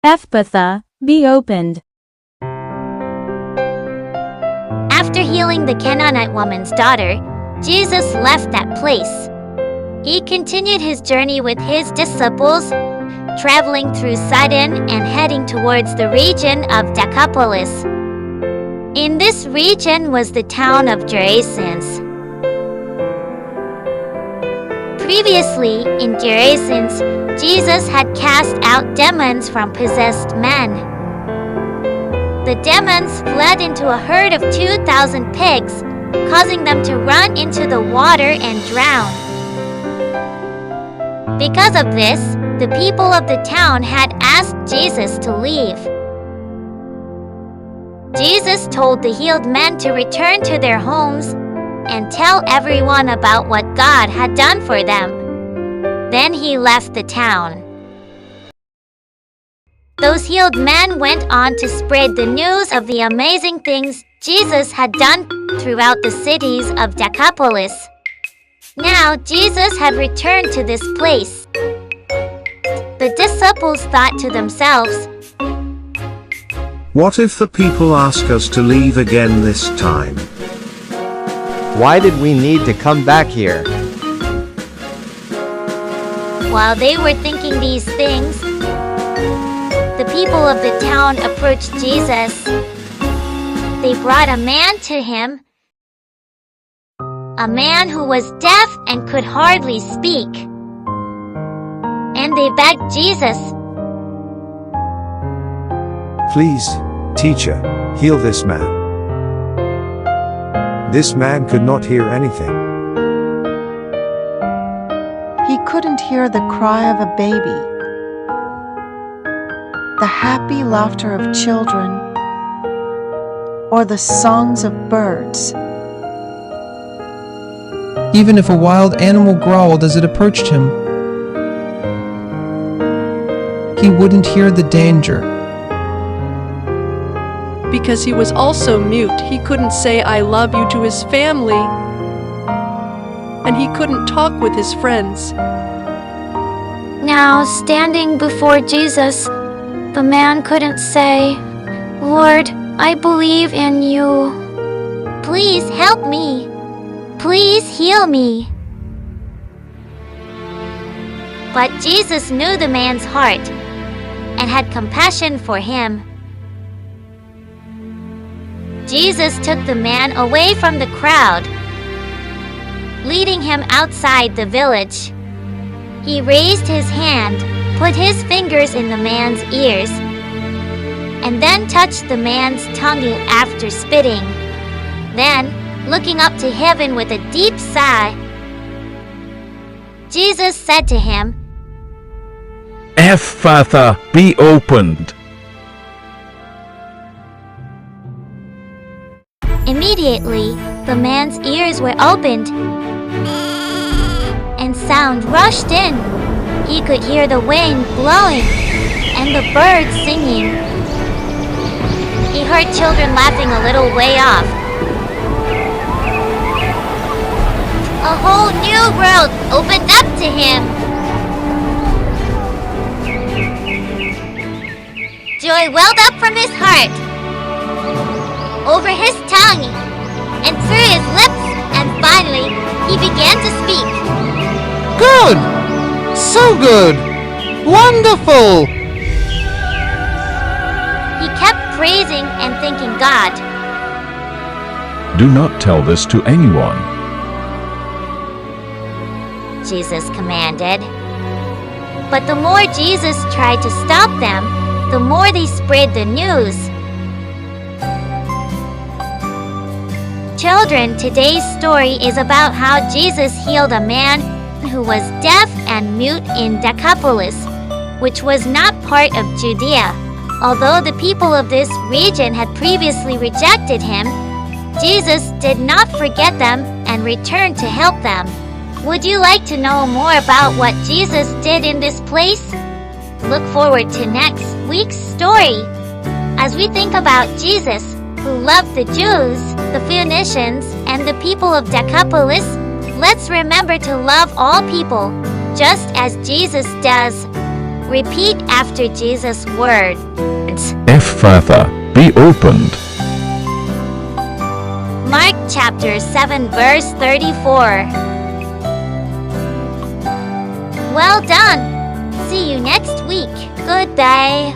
Ephphatha, be opened. After healing the Canaanite woman's daughter, Jesus left that place. He continued his journey with his disciples, traveling through Sidon and heading towards the region of Decapolis. In this region was the town of Gerasenes. Previously, in Gerasenes, Jesus had cast out demons from possessed men. The demons fled into a herd of 2,000 pigs, causing them to run into the water and drown. Because of this, the people of the town had asked Jesus to leave. Jesus told the healed men to return to their homes and tell everyone about what God had done for them. Then he left the town. Those healed men went on to spread the news of the amazing things Jesus had done throughout the cities of Decapolis. Now Jesus had returned to this place. The disciples thought to themselves, "What if the people ask us to leave again this time? Why did we need to come back here?" While they were thinking these things, the people of the town approached Jesus. They brought a man to him, a man who was deaf and could hardly speak. And they begged Jesus, "Please, teacher, heal this man. This man could not hear anything. He couldn't hear the cry of a baby, the happy laughter of children, or the songs of birds. Even if a wild animal growled as it approached him, he wouldn't hear the danger. Because he was also mute, he couldn't say "I love you" to his family, and he couldn't talk with his friends. Now, standing before Jesus, the man couldn't say, "Lord, I believe in you. Please help me. Please heal me." But Jesus knew the man's heart and had compassion for him. Jesus took the man away from the crowd, leading him outside the village. He raised his hand, put his fingers in the man's ears, and then touched the man's tongue after spitting. Then, looking up to heaven with a deep sigh, Jesus said to him, "Ephphatha, be opened." Immediately, the man's ears were opened, and sound rushed in. He could hear the wind blowing and the birds singing. He heard children laughing a little way off. A whole new world opened up to him. Joy welled up from his heart, over his tongue, and through his lips, and finally, he began to speak. Good! So good! Wonderful! He kept praising and thanking God. Do not tell this to anyone, Jesus commanded. But the more Jesus tried to stop them, the more they spread the news. Children, today's story is about how Jesus healed a man who was deaf and mute in Decapolis, which was not part of Judea. Although the people of this region had previously rejected him, Jesus did not forget them and returned to help them. Would you like to know more about what Jesus did in this place? Look forward to next week's story. As we think about Jesus, who loved the Jews, the Phoenicians, and the people of Decapolis, let's remember to love all people, just as Jesus does. Repeat after Jesus' words. Ephphatha, be opened. Mark chapter 7 verse 34. Well done! See you next week. Good day.